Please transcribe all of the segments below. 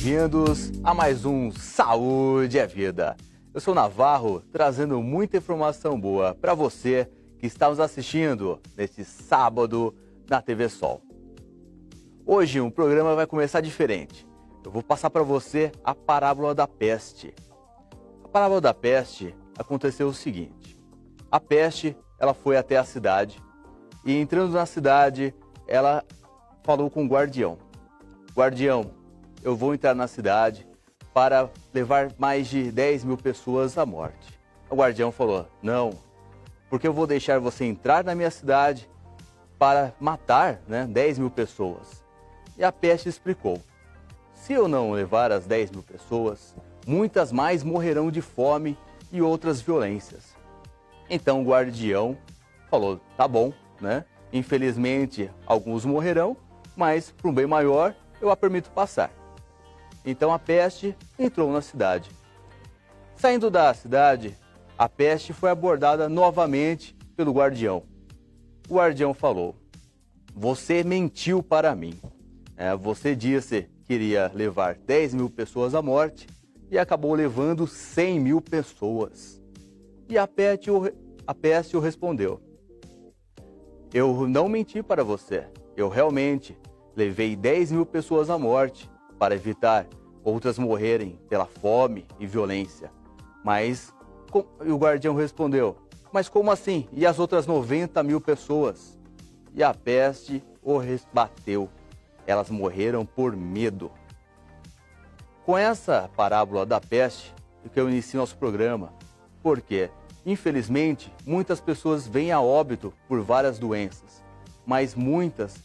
bem-vindos a mais um Saúde é Vida. Eu sou Navarro, trazendo muita informação boa para você que está nos assistindo neste sábado na TV Sol. Hoje o programa vai começar diferente. Eu vou passar para você a parábola da peste. A parábola da peste aconteceu o seguinte. A peste, ela foi até a cidade e entrando na cidade, ela falou com o guardião. Guardião, eu vou entrar na cidade para levar mais de 10 mil pessoas à morte. O guardião falou, não, porque eu vou deixar você entrar na minha cidade para matar 10 mil pessoas. E a peste explicou, se eu não levar as 10 mil pessoas, muitas mais morrerão de fome e outras violências. Então o guardião falou, tá bom, Infelizmente alguns morrerão, mas para um bem maior eu a permito passar. Então a peste entrou na cidade. Saindo da cidade, a peste foi abordada novamente pelo guardião. O guardião falou, você mentiu para mim. Você disse que iria levar 10 mil pessoas à morte e acabou levando 100 mil pessoas. E a peste o respondeu, eu não menti para você, eu realmente levei 10 mil pessoas à morte para evitar outras morrerem pela fome e violência. Mas o guardião respondeu, mas como assim? E as outras 90 mil pessoas? E a peste o rebateu. Elas morreram por medo. Com essa parábola da peste, que eu inicio nosso programa, porque, infelizmente, muitas pessoas vêm a óbito por várias doenças, mas muitas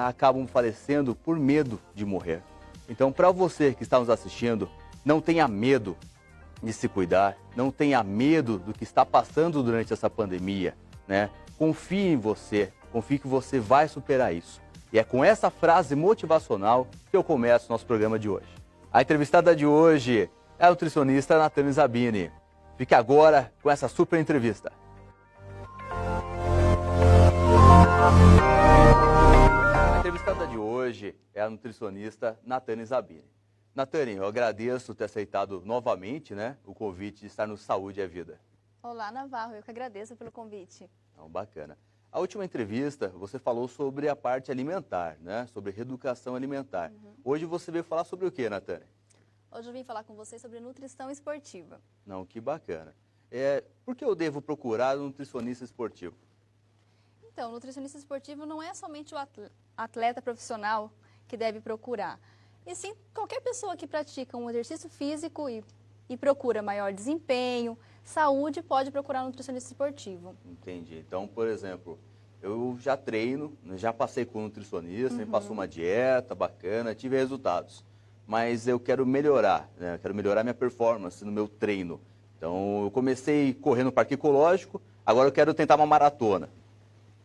acabam falecendo por medo de morrer. Então, para você que está nos assistindo, não tenha medo de se cuidar, não tenha medo do que está passando durante essa pandemia, Confie em você, confie que você vai superar isso. E é com essa frase motivacional que eu começo o nosso programa de hoje. A entrevistada de hoje é a nutricionista Natane Zabini. Fique agora com essa super entrevista. A entrevistada de hoje é a nutricionista Natane Zabini. Natane, eu agradeço ter aceitado novamente o convite de estar no Saúde é Vida. Olá, Navarro, eu que agradeço pelo convite. Então, bacana. A última entrevista, você falou sobre a parte alimentar, sobre reeducação alimentar. Hoje você veio falar sobre o que, Natane? Hoje eu vim falar com vocês sobre nutrição esportiva. Não, que bacana. Por que eu devo procurar um nutricionista esportivo? Então, o nutricionista esportivo não é somente o atleta profissional que deve procurar, e sim qualquer pessoa que pratica um exercício físico e procura maior desempenho, saúde, pode procurar um nutricionista esportivo. Entendi. Então, por exemplo, eu já treino, já passei com um nutricionista, me passou uma dieta bacana, tive resultados. Mas eu quero melhorar, quero melhorar minha performance no meu treino. Então, eu comecei correndo no parque ecológico, agora eu quero tentar uma maratona.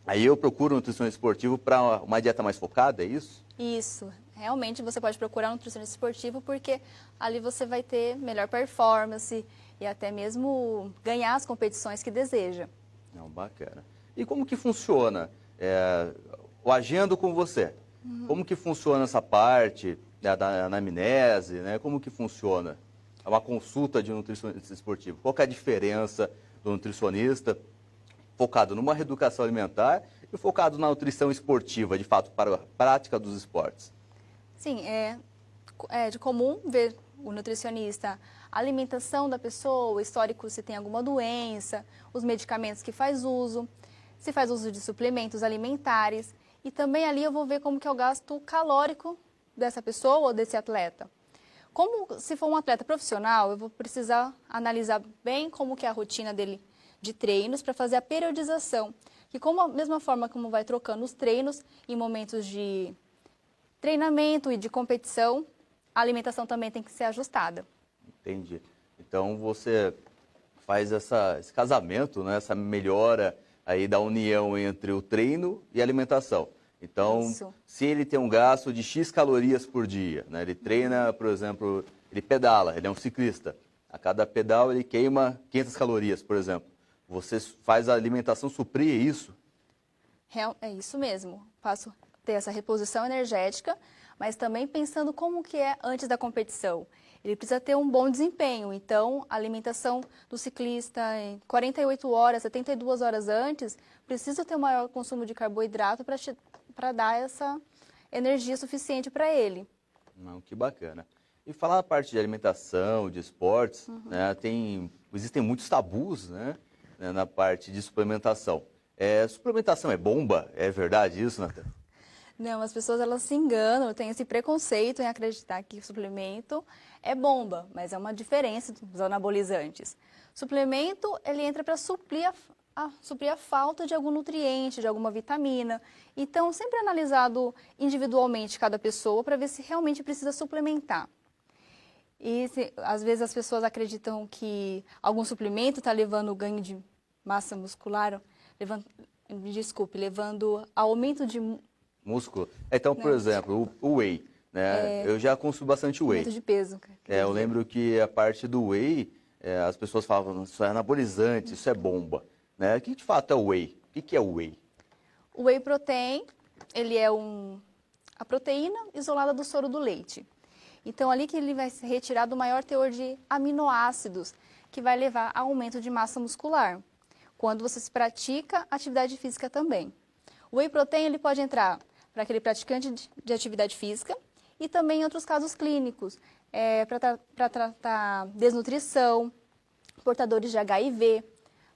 Aí eu procuro um nutricionista esportivo para uma dieta mais focada, é isso? Isso. Realmente você pode procurar um nutricionista esportivo porque ali você vai ter melhor performance e até mesmo ganhar as competições que deseja. Não, bacana. E como que funciona o Agendo com você? Como que funciona essa parte da anamnese, como que funciona uma consulta de um nutricionista esportivo? Qual que é a diferença do nutricionista focado numa reeducação alimentar e focado na nutrição esportiva, de fato, para a prática dos esportes? Sim, é de comum ver o nutricionista, a alimentação da pessoa, o histórico se tem alguma doença, os medicamentos que faz uso, se faz uso de suplementos alimentares e também ali eu vou ver como que é o gasto calórico dessa pessoa ou desse atleta. Como se for um atleta profissional, eu vou precisar analisar bem como que é a rotina dele de treinos para fazer a periodização, que como a mesma forma como vai trocando os treinos em momentos de treinamento e de competição, a alimentação também tem que ser ajustada. Entendi. Então você faz esse casamento, essa melhora aí da união entre o treino e a alimentação. Então, Isso. Se ele tem um gasto de X calorias por dia, ele treina, por exemplo, ele pedala, ele é um ciclista. A cada pedal ele queima 500 calorias, por exemplo. Você faz a alimentação suprir isso? É isso mesmo. Passo a ter essa reposição energética, mas também pensando como que é antes da competição. Ele precisa ter um bom desempenho, então a alimentação do ciclista em 48 horas, 72 horas antes, precisa ter um maior consumo de carboidrato para dar essa energia suficiente para ele. Não, que bacana. E falar a parte de alimentação, de esportes, né, existem muitos tabus, né, na parte de suplementação. Suplementação é bomba? É verdade isso, Nathan? Não, as pessoas elas se enganam, têm esse preconceito em acreditar que suplemento é bomba, mas é uma diferença dos anabolizantes. Suplemento, ele entra para suprir a falta de algum nutriente, de alguma vitamina. Então, sempre analisado individualmente cada pessoa para ver se realmente precisa suplementar. E às vezes as pessoas acreditam que algum suplemento está levando o ganho de massa muscular, levando ao aumento de músculo. Então, por exemplo, o whey, né? Eu já consumo bastante whey. aumento de peso. Eu lembro que a parte do whey, as pessoas falavam, isso é anabolizante, isso é bomba. Né? O que de fato é o whey? O que é o whey? O whey protein, ele é a proteína isolada do soro do leite. Então, ali que ele vai ser retirado o maior teor de aminoácidos, que vai levar a aumento de massa muscular, quando você se pratica atividade física também. O whey protein ele pode entrar para aquele praticante de atividade física e também em outros casos clínicos, para tratar desnutrição, portadores de HIV,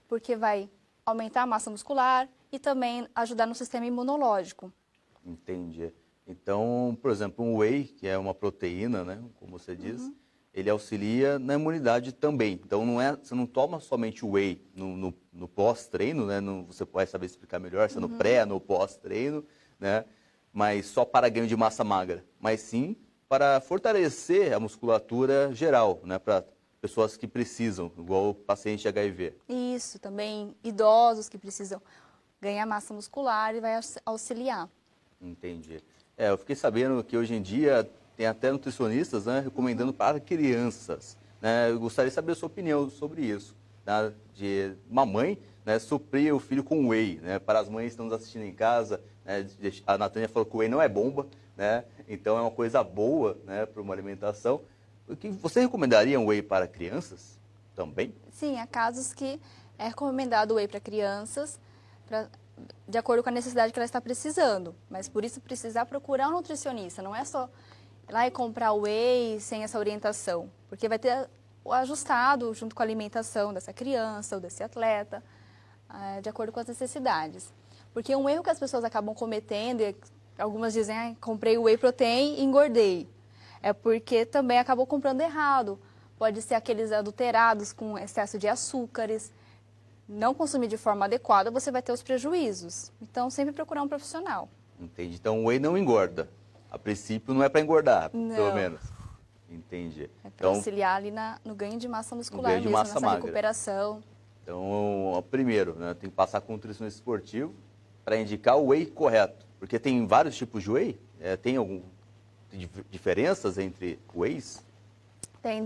porque vai aumentar a massa muscular e também ajudar no sistema imunológico. Entendi. Então, por exemplo, um whey, que é uma proteína, né, como você diz, ele auxilia na imunidade também. Então, você não toma somente o whey no pós-treino, né, você pode saber explicar melhor, se é no pré, no pós-treino, né, mas só para ganho de massa magra, mas sim para fortalecer a musculatura geral, né, para pessoas que precisam, igual o paciente de HIV. Isso, também idosos que precisam ganhar massa muscular e vai auxiliar. Entendi. Eu fiquei sabendo que hoje em dia tem até nutricionistas, né, recomendando para crianças. Né? Eu gostaria de saber a sua opinião sobre isso, né, de uma mãe, né, suprir o filho com whey. Né, para as mães que estão nos assistindo em casa, né, a Natânia falou que o whey não é bomba, né, então é uma coisa boa, né, para uma alimentação. Você recomendaria um whey para crianças também? Sim, há casos que é recomendado o whey para crianças, de acordo com a necessidade que ela está precisando. Mas por isso precisar procurar um nutricionista, não é só ir lá e comprar o whey sem essa orientação, porque vai ter o ajustado junto com a alimentação dessa criança ou desse atleta, de acordo com as necessidades. Porque um erro que as pessoas acabam cometendo, algumas dizem, comprei o whey protein e engordei. É porque também acabou comprando errado. Pode ser aqueles adulterados com excesso de açúcares. Não consumir de forma adequada, você vai ter os prejuízos. Então, sempre procurar um profissional. Entendi. Então, o whey não engorda. A princípio, não é para engordar, não. Pelo menos. Entendi. É para auxiliar ali no ganho de massa muscular mesmo, nessa magra. Recuperação. Então, primeiro, né, tem que passar com um nutricionista esportivo para indicar o whey correto. Porque tem vários tipos de whey. Tem diferenças entre wheys? Tem,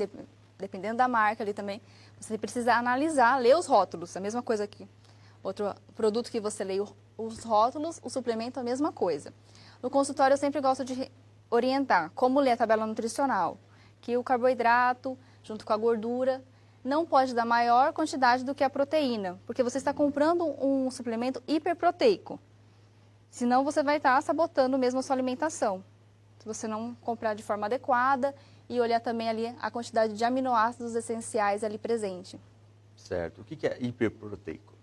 dependendo da marca ali também. Você precisa analisar, ler os rótulos, a mesma coisa que outro produto que você lê os rótulos, o suplemento a mesma coisa. No consultório eu sempre gosto de orientar como ler a tabela nutricional, que o carboidrato junto com a gordura não pode dar maior quantidade do que a proteína, porque você está comprando um suplemento hiperproteico. Senão você vai estar sabotando mesmo a sua alimentação. Se você não comprar de forma adequada e olhar também ali a quantidade de aminoácidos essenciais ali presente. Certo. O que é hiperproteico?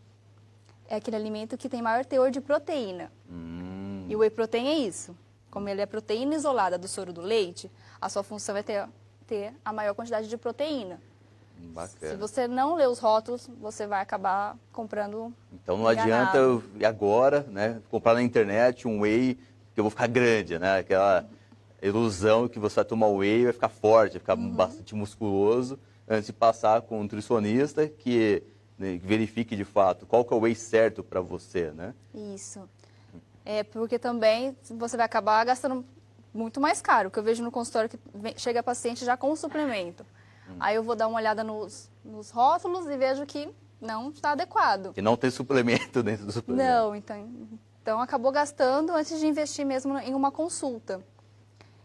É aquele alimento que tem maior teor de proteína. E o whey protein é isso. Como ele é proteína isolada do soro do leite, a sua função é ter a maior quantidade de proteína. Bacana. Se você não ler os rótulos, você vai acabar comprando. Então não adianta eu agora, né, comprar na internet um whey que eu vou ficar grande, né? Aquela ilusão que você vai tomar whey e vai ficar forte, vai ficar bastante musculoso, antes de passar com um nutricionista que verifique de fato qual que é o whey certo para você, né? Isso. Porque também você vai acabar gastando muito mais caro, que eu vejo no consultório que chega paciente já com o suplemento. Aí eu vou dar uma olhada nos rótulos e vejo que não está adequado. Que não tem suplemento dentro do suplemento. Não, então acabou gastando antes de investir mesmo em uma consulta.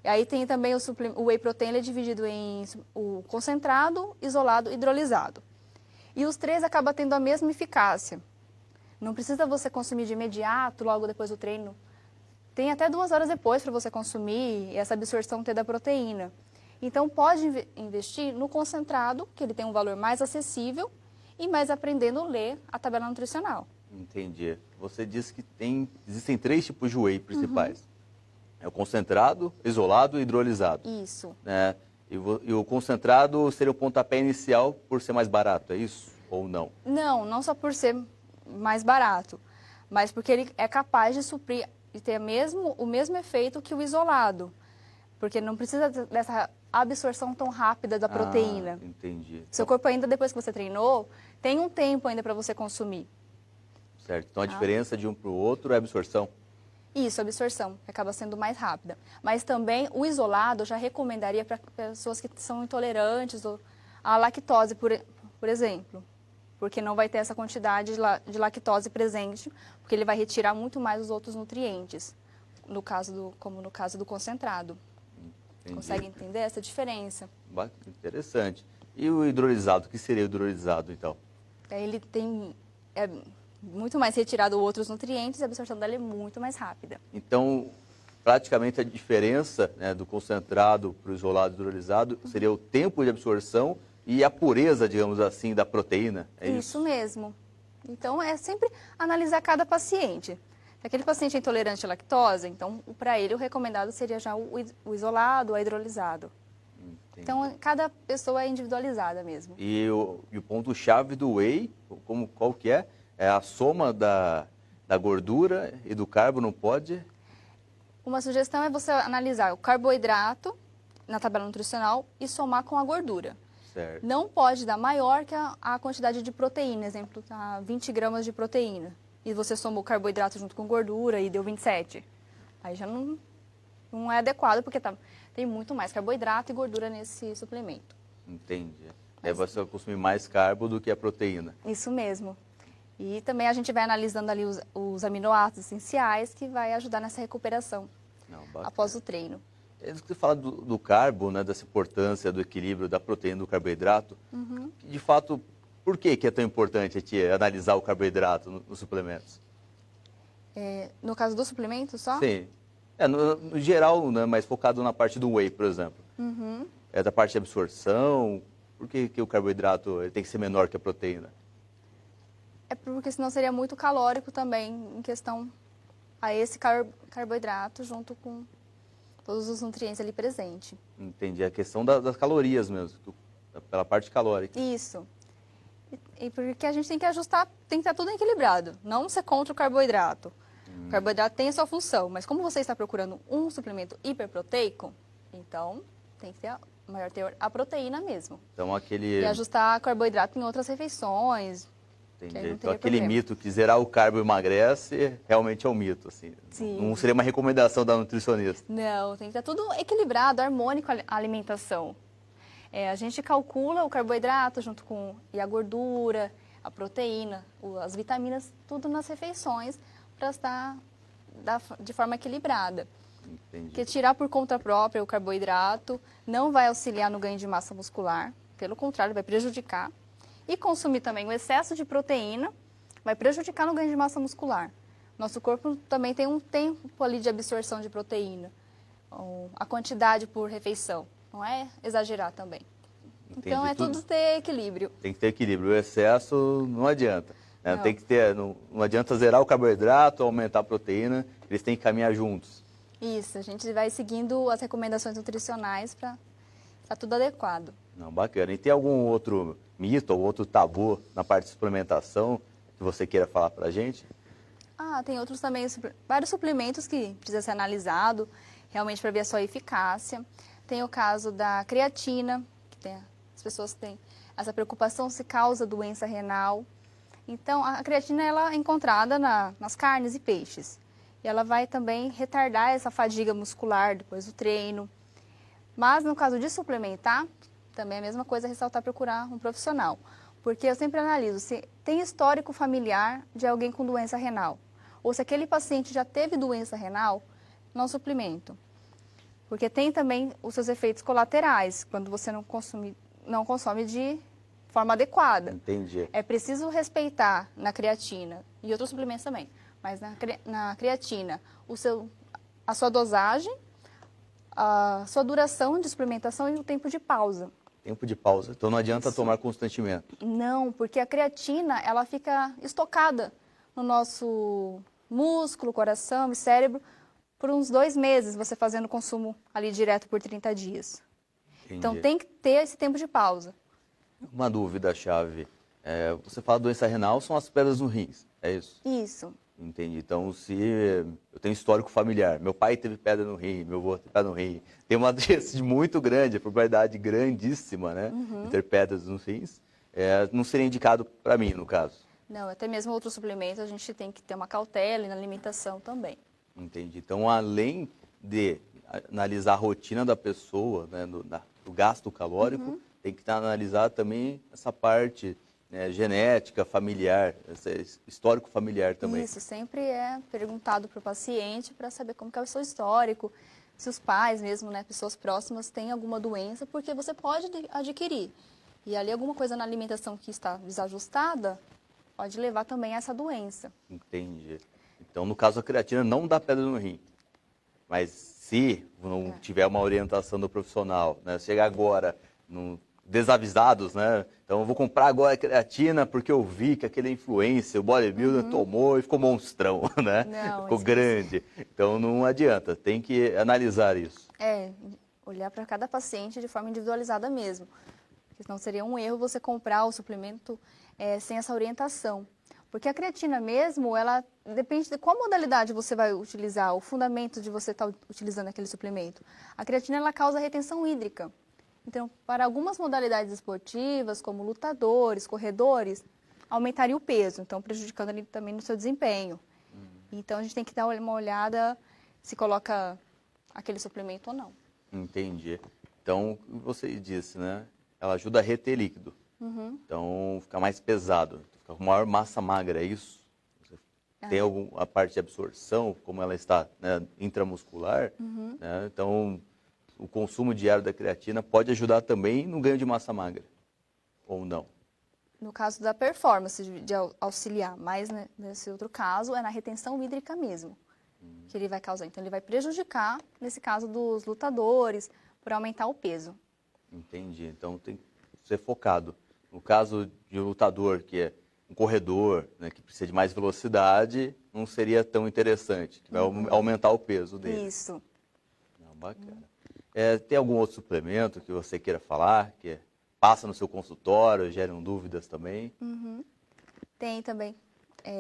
E aí tem também o whey protein, ele é dividido em o concentrado, isolado e hidrolisado. E os três acabam tendo a mesma eficácia. Não precisa você consumir de imediato, logo depois do treino. Tem até 2 horas depois para você consumir e essa absorção ter da proteína. Então, pode investir no concentrado, que ele tem um valor mais acessível, e mais aprendendo a ler a tabela nutricional. Entendi. Você disse que existem 3 tipos de whey principais. É o concentrado, isolado e hidrolisado. Isso. Né? E o concentrado seria o pontapé inicial por ser mais barato, é isso? Ou não? Não, não só por ser mais barato, mas porque ele é capaz de suprir e ter o mesmo efeito que o isolado. Porque não precisa dessa absorção tão rápida da proteína. Entendi. Seu corpo ainda, depois que você treinou, tem um tempo ainda para você consumir. Certo. Então, a diferença de um para o outro é a absorção? Isso, a absorção, que acaba sendo mais rápida. Mas também o isolado eu já recomendaria para pessoas que são intolerantes à lactose, por exemplo. Porque não vai ter essa quantidade de lactose presente, porque ele vai retirar muito mais os outros nutrientes, como no caso do concentrado. Entendi. Consegue entender essa diferença? Interessante. E o hidrolisado, o que seria o hidrolisado, então? Ele é muito mais retirado outros nutrientes e a absorção dela é muito mais rápida. Então, praticamente a diferença, né, do concentrado para o isolado hidrolisado seria o tempo de absorção e a pureza, digamos assim, da proteína. É isso? Isso mesmo. Então, é sempre analisar cada paciente. Se aquele paciente é intolerante à lactose, então, para ele, o recomendado seria já o isolado, o hidrolisado. Entendi. Então, cada pessoa é individualizada mesmo. E o ponto-chave do whey, qual que é? É a soma da gordura e do carbo, não pode? Uma sugestão é você analisar o carboidrato na tabela nutricional e somar com a gordura. Certo. Não pode dar maior que a quantidade de proteína, exemplo, 20 gramas de proteína. E você somou o carboidrato junto com gordura e deu 27. Aí já não é adequado, porque tem muito mais carboidrato e gordura nesse suplemento. Entendi. Aí você vai consumir mais carbo do que a proteína. Isso mesmo. E também a gente vai analisando ali os aminoácidos essenciais, que vai ajudar nessa recuperação após o treino. Você fala do carbo, né, dessa importância do equilíbrio da proteína e do carboidrato. De fato, por que é tão importante a gente analisar o carboidrato nos suplementos? No caso do suplemento só? Sim. No geral, né, mas focado na parte do whey, por exemplo. É da parte de absorção. Por que o carboidrato tem que ser menor que a proteína? É porque senão seria muito calórico também em questão a esse carboidrato junto com todos os nutrientes ali presentes. Entendi. A questão das calorias mesmo, pela parte calórica. Isso. E porque a gente tem que ajustar, tem que estar tudo equilibrado. Não ser contra o carboidrato. O carboidrato tem a sua função, mas como você está procurando um suplemento hiperproteico, então tem que ter maior teor a proteína mesmo. Então E ajustar carboidrato em outras refeições. Entendi. Então aquele mito que zerar o carbo emagrece, realmente é um mito, assim. Sim. Não seria uma recomendação da nutricionista. Não, tem que estar tudo equilibrado, harmônico a alimentação. A gente calcula o carboidrato junto com a gordura, a proteína, as vitaminas, tudo nas refeições para estar de forma equilibrada. Entendi. Porque tirar por conta própria o carboidrato não vai auxiliar no ganho de massa muscular, pelo contrário, vai prejudicar. E consumir também o excesso de proteína vai prejudicar no ganho de massa muscular. Nosso corpo também tem um tempo ali de absorção de proteína, a quantidade por refeição. Não é exagerar também. Entendi. Então, tudo ter equilíbrio. Tem que ter equilíbrio. O excesso não adianta. Né? Não. Tem que ter, não adianta zerar o carboidrato, aumentar a proteína. Eles têm que caminhar juntos. Isso, a gente vai seguindo as recomendações nutricionais para estar tudo adequado. Não, bacana. E tem algum outro mito ou outro tabu na parte de suplementação que você queira falar para a gente? Tem outros também, vários suplementos que precisa ser analisado, realmente para ver a sua eficácia. Tem o caso da creatina, que as pessoas têm essa preocupação se causa doença renal. Então, a creatina ela é encontrada nas carnes e peixes. E ela vai também retardar essa fadiga muscular depois do treino. Mas, no caso de suplementar, também é a mesma coisa, ressaltar procurar um profissional. Porque eu sempre analiso se tem histórico familiar de alguém com doença renal. Ou se aquele paciente já teve doença renal, não suplemento. Porque tem também os seus efeitos colaterais, quando você não consome de forma adequada. Entendi. É preciso respeitar na creatina e outros suplementos também, mas na creatina a sua dosagem, a sua duração de suplementação e o tempo de pausa. Tempo de pausa. Então não adianta tomar constantemente. Não, porque a creatina ela fica estocada no nosso músculo, coração e cérebro por uns 2 meses, você fazendo consumo ali direto por 30 dias. Entendi. Então tem que ter esse tempo de pausa. Uma dúvida chave. Você fala doença renal, são as pedras no rins, é isso? Isso. Entendi. Então, se eu tenho histórico familiar, meu pai teve pedra no rim, meu avô teve pedra no rim, tem uma chance muito grande, a probabilidade grandíssima, né, de ter pedras nos rins, não seria indicado para mim, no caso. Não, até mesmo outros suplementos a gente tem que ter uma cautela e na alimentação também. Entendi. Então, além de analisar a rotina da pessoa, né, do gasto calórico, tem que analisar também essa parte, né, genética, familiar, esse histórico familiar também. Isso, sempre é perguntado para o paciente para saber como que é o seu histórico, se os pais mesmo, né, pessoas próximas têm alguma doença, porque você pode adquirir. E ali alguma coisa na alimentação que está desajustada pode levar também a essa doença. Entendi. Então, no caso, a creatina não dá pedra no rim. Mas se não tiver uma orientação do profissional, né, chegar agora desavisados, né? Então eu vou comprar agora a creatina porque eu vi que aquele influencer, o bodybuilder, tomou e ficou monstrão, né? Não, Ficou grande. Então não adianta, tem que analisar isso. Olhar para cada paciente de forma individualizada mesmo. Porque senão seria um erro você comprar o suplemento sem essa orientação. Porque a creatina mesmo, ela depende de qual modalidade você vai utilizar, o fundamento de você estar utilizando aquele suplemento. A creatina, ela causa retenção hídrica. Então, para algumas modalidades esportivas, como lutadores, corredores, aumentaria o peso, então prejudicando ali também no seu desempenho. Então, a gente tem que dar uma olhada se coloca aquele suplemento ou não. Entendi. Então, você disse, né? Ela ajuda a reter líquido. Então, fica mais pesado, fica com maior massa magra, é isso? Tem a parte de absorção, como ela está, né, intramuscular, né? Então, o consumo diário da creatina pode ajudar também no ganho de massa magra, ou não? No caso da performance, de auxiliar, mas né, nesse outro caso é na retenção hídrica mesmo, que ele vai causar. Então, ele vai prejudicar, nesse caso dos lutadores, por aumentar o peso. Entendi. Então, tem que ser focado. No caso de um lutador, que é um corredor, né, que precisa de mais velocidade, não seria tão interessante, que vai aumentar o peso dele. Isso. Não, bacana. Tem algum outro suplemento que você queira falar, que passa no seu consultório, geram dúvidas também? Tem também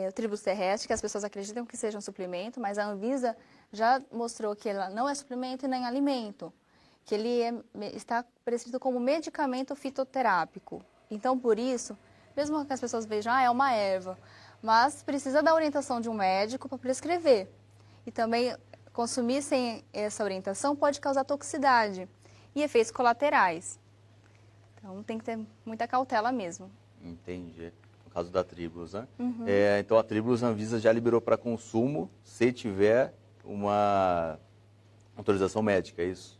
o tribulus terrestre, que as pessoas acreditam que seja um suplemento, mas a Anvisa já mostrou que ela não é suplemento e nem alimento, que ele está prescrito como medicamento fitoterápico. Então, por isso, mesmo que as pessoas vejam, é uma erva, mas precisa da orientação de um médico para prescrever. E também consumir sem essa orientação pode causar toxicidade e efeitos colaterais. Então, tem que ter muita cautela mesmo. Entendi. No caso da Tribulus, né? Então, a Tribulus, a Anvisa já liberou para consumo se tiver uma autorização médica, é isso?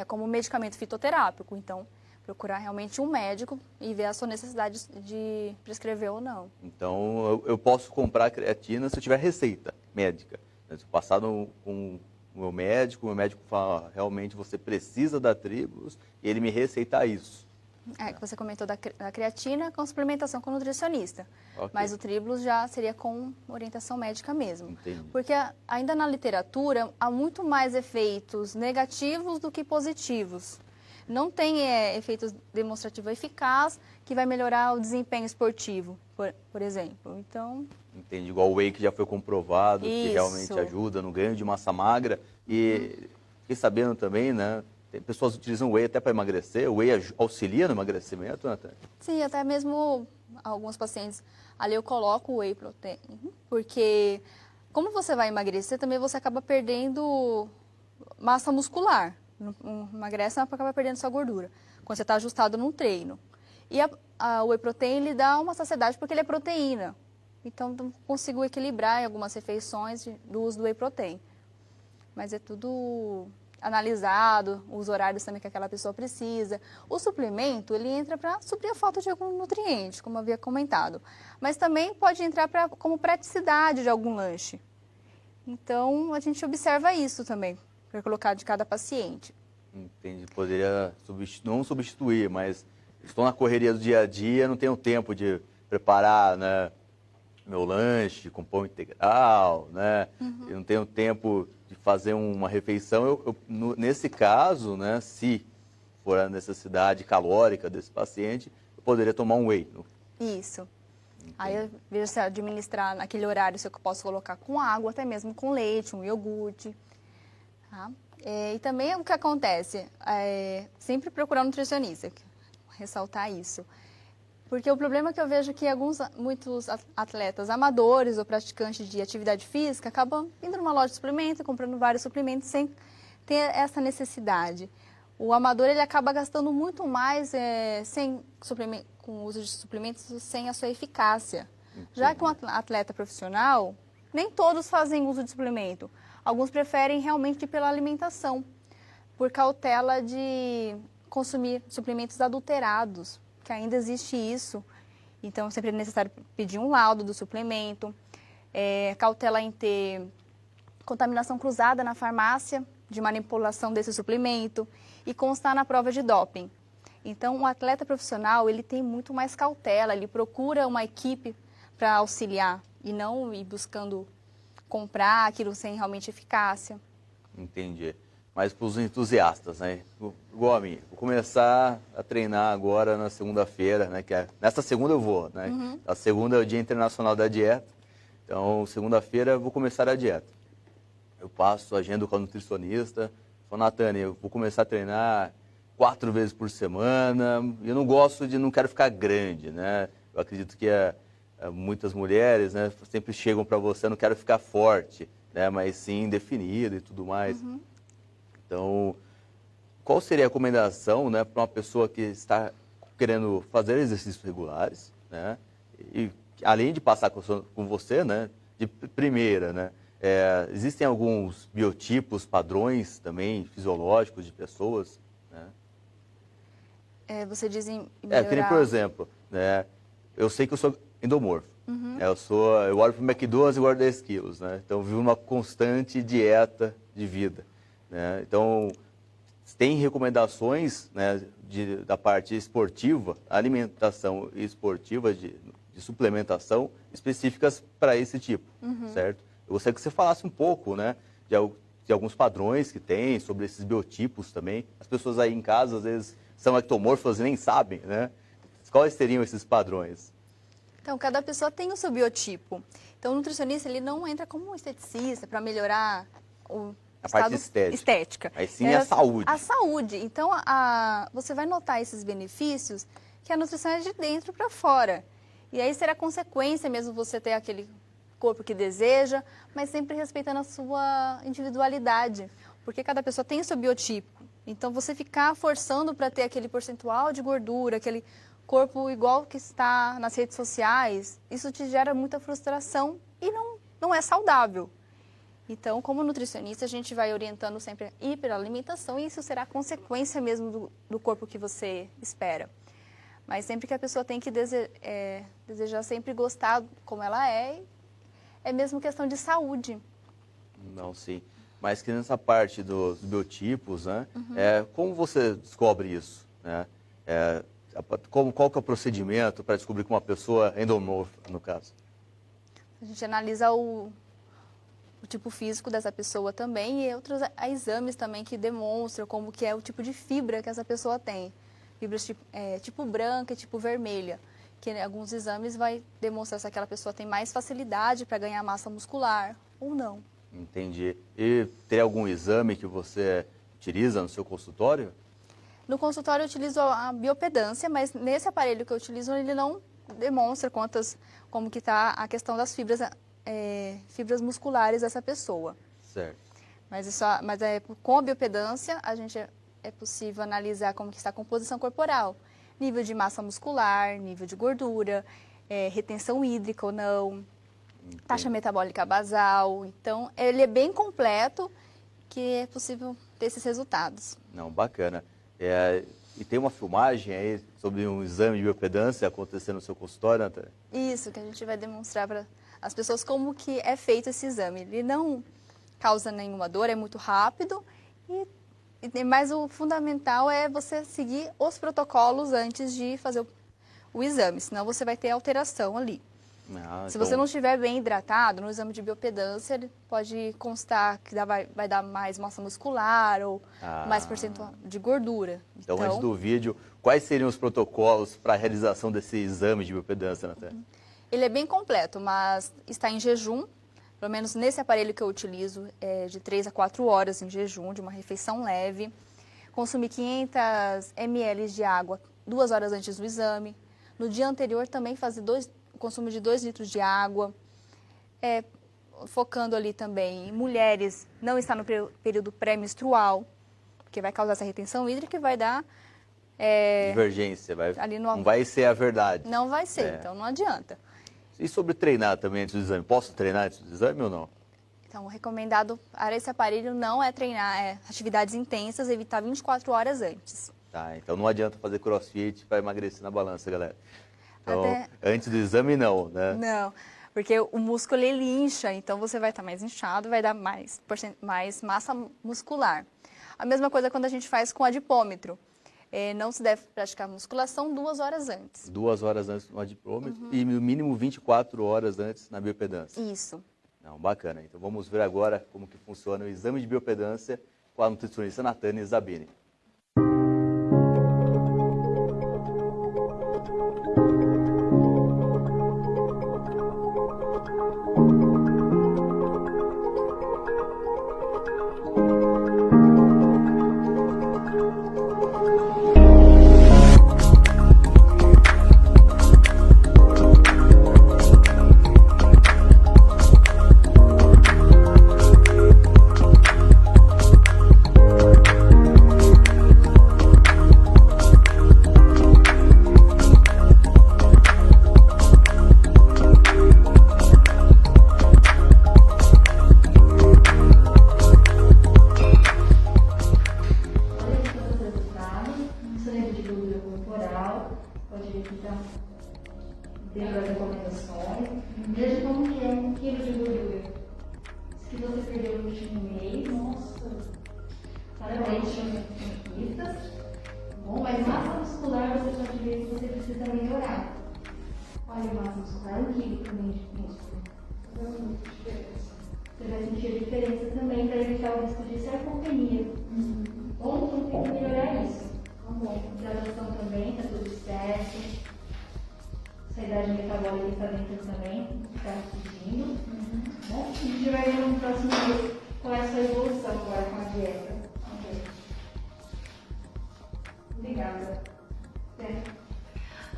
Como medicamento fitoterápico. Então, procurar realmente um médico e ver a sua necessidade de prescrever ou não. Então, eu posso comprar a creatina se eu tiver receita médica. Se eu passar com o meu médico fala, realmente você precisa da Tribulus, e ele me receitar isso. Que você comentou da creatina com suplementação com nutricionista. Okay. Mas o Tribulus já seria com orientação médica mesmo. Entendi. Porque ainda na literatura há muito mais efeitos negativos do que positivos. Não tem efeitos demonstrativos eficazes que vai melhorar o desempenho esportivo, por exemplo. Então... Entendi. Igual o whey que já foi comprovado, Isso. que realmente ajuda no ganho de massa magra. E fiquei sabendo também, né? Tem pessoas que utilizam whey até para emagrecer. O whey auxilia no emagrecimento, Natália? Sim, até mesmo alguns pacientes. Ali eu coloco o whey protein, porque como você vai emagrecer, também você acaba perdendo massa muscular. Emagrece, mas acaba perdendo sua gordura, quando você está ajustado num treino. E o whey protein, ele dá uma saciedade porque ele é proteína. Então, consigo equilibrar em algumas refeições do uso do whey protein. Mas é tudo analisado, os horários também que aquela pessoa precisa. O suplemento, ele entra para suprir a falta de algum nutriente, como eu havia comentado. Mas também pode entrar como praticidade de algum lanche. Então, a gente observa isso também, para colocar de cada paciente. Entendi. Poderia não substituir, mas estou na correria do dia a dia, não tenho tempo de preparar, né, meu lanche com pão integral, né? Eu não tenho tempo de fazer uma refeição. Nesse caso, né, se for a necessidade calórica desse paciente, eu poderia tomar um whey. Isso. Aí eu vejo se administrar naquele horário, se eu posso colocar com água, até mesmo com leite, um iogurte. Tá? E também o que acontece, sempre procurar um nutricionista, ressaltar isso. Porque o problema que eu vejo é que muitos atletas amadores ou praticantes de atividade física acabam indo numa loja de suplemento, comprando vários suplementos sem ter essa necessidade. O amador ele acaba gastando muito mais com o uso de suplementos sem a sua eficácia. Entendi. Já que um atleta profissional, nem todos fazem uso de suplemento. Alguns preferem realmente ir pela alimentação, por cautela de consumir suplementos adulterados, que ainda existe isso. Então, sempre é necessário pedir um laudo do suplemento, cautela em ter contaminação cruzada na farmácia, de manipulação desse suplemento e constar na prova de doping. Então, um atleta profissional, ele tem muito mais cautela, ele procura uma equipe para auxiliar e não ir buscando comprar aquilo sem realmente eficácia. Entendi. Mas para os entusiastas, né? Igual a mim, vou começar a treinar agora na segunda-feira, né? Nesta segunda eu vou, né? A segunda é o Dia Internacional da Dieta. Então, segunda-feira eu vou começar a dieta. Eu passo, agendo com a nutricionista. Falo, Natane, eu vou começar a treinar 4 vezes por semana. Eu não quero ficar grande, né? Eu acredito que muitas mulheres, né, sempre chegam para você, não quero ficar forte, né? Mas sim definido e tudo mais. Então, qual seria a recomendação, né, para uma pessoa que está querendo fazer exercícios regulares, né? E além de passar com você, né, de primeira, né? Existem alguns biotipos, padrões também fisiológicos de pessoas, né? Você diz em melhorar... que nem, por exemplo, né, eu sei que eu sou endomorfo. Eu olho para o McDonald's e guardo 10 quilos, né? Então, eu vivo uma constante dieta de vida, né? Então, tem recomendações, né, da parte esportiva, alimentação esportiva, de suplementação específicas para esse tipo, certo? Eu gostaria que você falasse um pouco, né, de alguns padrões que tem, sobre esses biotipos também. As pessoas aí em casa, às vezes, são ectomorfas e nem sabem, né? Quais seriam esses padrões? Então, cada pessoa tem o seu biotipo. Então, o nutricionista, ele não entra como um esteticista para melhorar a parte estética. Aí sim a saúde. A saúde. Então, você vai notar esses benefícios que a nutrição é de dentro para fora. E aí será consequência mesmo você ter aquele corpo que deseja, mas sempre respeitando a sua individualidade. Porque cada pessoa tem o seu biotipo. Então, você ficar forçando para ter aquele percentual de gordura, aquele corpo igual que está nas redes sociais, isso te gera muita frustração e não é saudável. Então, como nutricionista, a gente vai orientando sempre a ir pela alimentação e isso será consequência mesmo do corpo que você espera. Mas sempre que a pessoa tem que desejar sempre gostar como ela é mesmo questão de saúde. Não, sim. Mas que nessa parte dos biotipos, né? Como você descobre isso, né? Qual que é o procedimento para descobrir que uma pessoa é endomorfa, no caso? A gente analisa o tipo físico dessa pessoa também e outros exames também que demonstram como que é o tipo de fibra que essa pessoa tem. Fibras tipo branca e tipo vermelha, que em alguns exames vai demonstrar se aquela pessoa tem mais facilidade para ganhar massa muscular ou não. Entendi. E tem algum exame que você utiliza no seu consultório? No consultório eu utilizo a biopedância, mas nesse aparelho que eu utilizo ele não demonstra como que está a questão das fibras musculares dessa pessoa. Certo. Mas com a biopedância é possível analisar como que está a composição corporal, nível de massa muscular, nível de gordura, retenção hídrica ou não, taxa metabólica basal. Então, ele é bem completo, que é possível ter esses resultados. Não, bacana. E tem uma filmagem aí sobre um exame de biopedância acontecendo no seu consultório, Natânia? Isso, que a gente vai demonstrar para as pessoas como que é feito esse exame. Ele não causa nenhuma dor, é muito rápido, mas o fundamental é você seguir os protocolos antes de fazer o exame, senão você vai ter alteração ali. Se você não estiver bem hidratado, no exame de biopedância, ele pode constar que vai dar mais massa muscular ou mais percentual de gordura. Então, antes do vídeo, quais seriam os protocolos para a realização desse exame de biopedância, Natânia? Ele é bem completo, mas está em jejum, pelo menos nesse aparelho que eu utilizo, é de 3 a 4 horas em jejum, de uma refeição leve. Consumir 500 ml de água 2 horas antes do exame. No dia anterior, também fazer o consumo de 2 litros de água, focando ali também em mulheres, não estar no período pré-menstrual, porque vai causar essa retenção hídrica e vai dar... divergência, não vai ser a verdade. Não vai ser, então não adianta. E sobre treinar também antes do exame? Posso treinar antes do exame ou não? Então, o recomendado para esse aparelho não é treinar, atividades intensas, evitar 24 horas antes. Tá, então não adianta fazer crossfit para emagrecer na balança, galera. Então, antes do exame, não, né? Não, porque o músculo, ele incha, então você vai estar mais inchado, vai dar mais massa muscular. A mesma coisa quando a gente faz com adipômetro. Não se deve praticar musculação 2 horas antes. 2 horas antes no adipômetro e no mínimo 24 horas antes na biopedância. Isso. Não, bacana. Então vamos ver agora como que funciona o exame de biopedância com a nutricionista Natânia Zabini. Dentro das recomendações, veja como que é 1 quilo de gordura. Se você perdeu no último mês, nossa, parabéns, conquistas. Bom, mas massa muscular você pode ver que você precisa melhorar. Olha, massa muscular, 1 quilo também de músculo. Você vai sentir a diferença também para evitar o risco de sarcopenia. Bom, então tem que melhorar isso. Bom, hidratação também, está tudo certo. A idade metabólica está dentro também, está pedindo. Bom, a gente vai ver no próximo mês qual é a sua evolução agora com a dieta. Ok. Obrigada.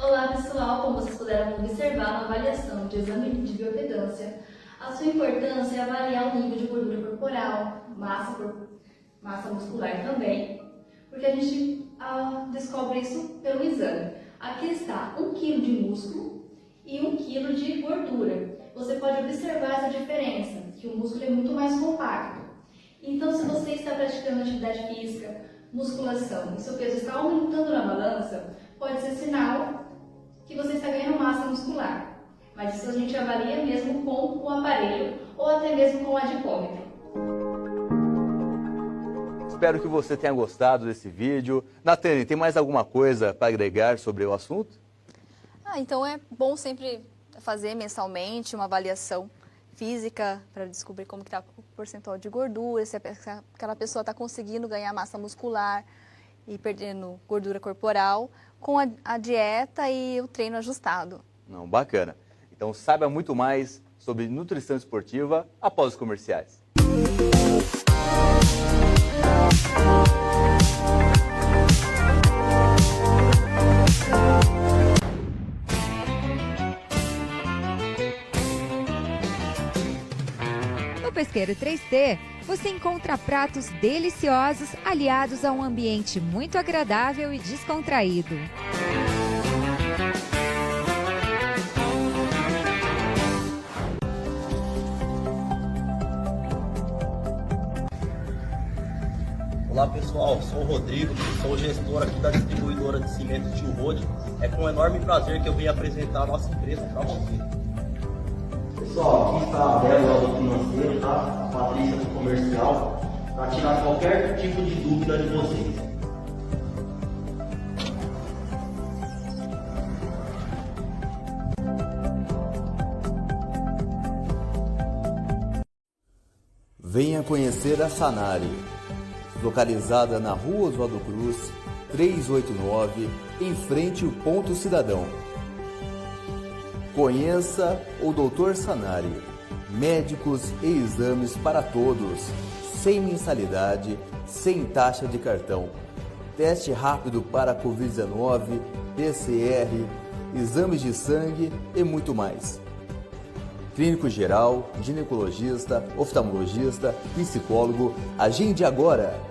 Olá pessoal, como vocês puderam observar na avaliação de exame de biopedância, a sua importância é avaliar o nível de gordura corporal, massa muscular também, porque a gente descobre isso pelo exame. Aqui está 1 kg de músculo e 1 kg de gordura. Você pode observar essa diferença, que o músculo é muito mais compacto. Então, se você está praticando atividade física, musculação, e seu peso está aumentando na balança, pode ser sinal que você está ganhando massa muscular. Mas isso a gente avalia mesmo com o aparelho ou até mesmo com o adipômetro. Espero que você tenha gostado desse vídeo. Natânia, tem mais alguma coisa para agregar sobre o assunto? Então é bom sempre fazer mensalmente uma avaliação física para descobrir como está o percentual de gordura, se aquela pessoa está conseguindo ganhar massa muscular e perdendo gordura corporal com a dieta e o treino ajustado. Não, bacana. Então saiba muito mais sobre nutrição esportiva após os comerciais. No Pesqueiro 3T, você encontra pratos deliciosos aliados a um ambiente muito agradável e descontraído. Olá Olá pessoal, sou o Rodrigo, sou o gestor aqui da distribuidora de cimento Tio Rode. É com enorme prazer que eu venho apresentar a nossa empresa para você. Pessoal, aqui está a Bela do financeiro, tá? A Patrícia do comercial, para tirar qualquer tipo de dúvida de vocês. Venha conhecer a Sanari, localizada na Rua Oswaldo Cruz, 389, em frente ao Ponto Cidadão. Conheça o Dr. Sanari, médicos e exames para todos, sem mensalidade, sem taxa de cartão. Teste rápido para Covid-19, PCR, exames de sangue e muito mais. Clínico geral, ginecologista, oftalmologista, psicólogo, agende agora!